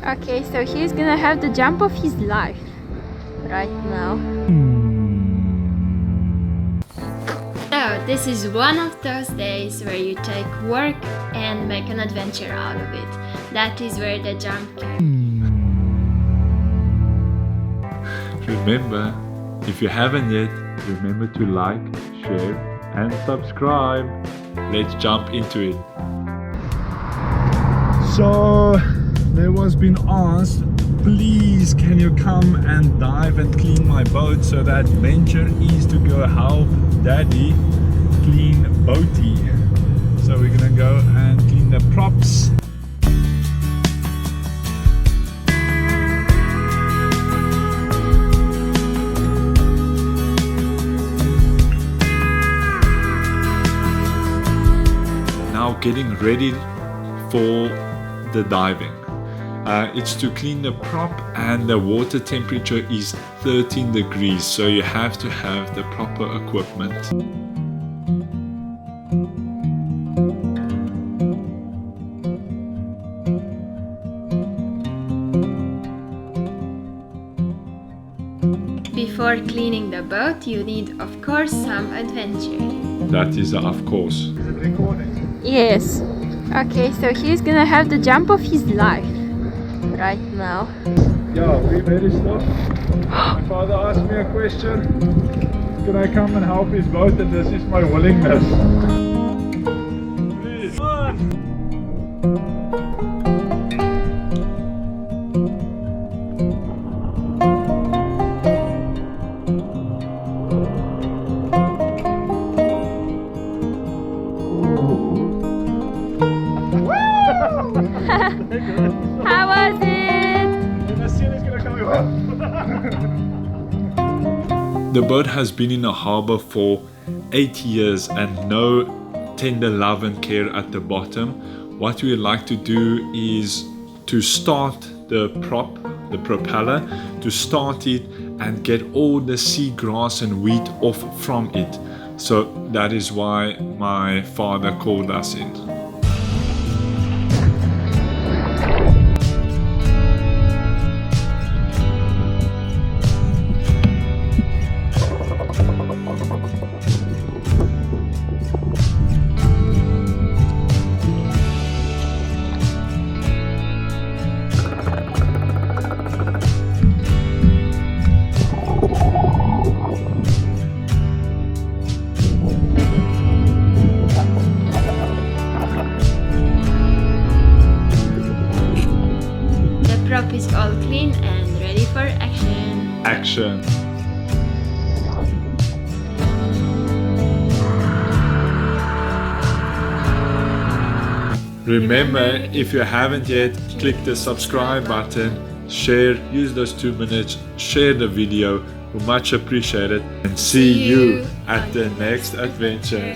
Okay, so he's gonna have the jump of his life right now. So this is one of those days where you take work and make an adventure out of it. That is where the jump came. Remember, if you haven't yet, remember to like, share and subscribe. Let's jump into it. So there was been asked, please can you come and dive and clean my boat? So the adventure is to go help daddy clean boaty. So we're gonna go and clean the props. Now getting ready for the diving. It's to clean the prop and the water temperature is 13 degrees, so you have to have the proper equipment. Before cleaning the boat, you need, of course, some adventure. That is of course. Is it recording? Yes. Okay, so he's gonna have the jump of his life right now. Yeah, we very slow. My father asked me a question. Can I come and help his boat? And this is my willingness. Please. How was it? The boat has been in the harbor for 8 years and no tender love and care at the bottom. What we would like to do is to start the prop, the propeller, to start it and get all the sea grass and weed off from it. So that is why my father called us in. Prop is all clean and ready for action. Action. Remember, if you haven't yet, click the subscribe button, share, use those 2 minutes, share the video, we much appreciate it, and see you at the next adventure.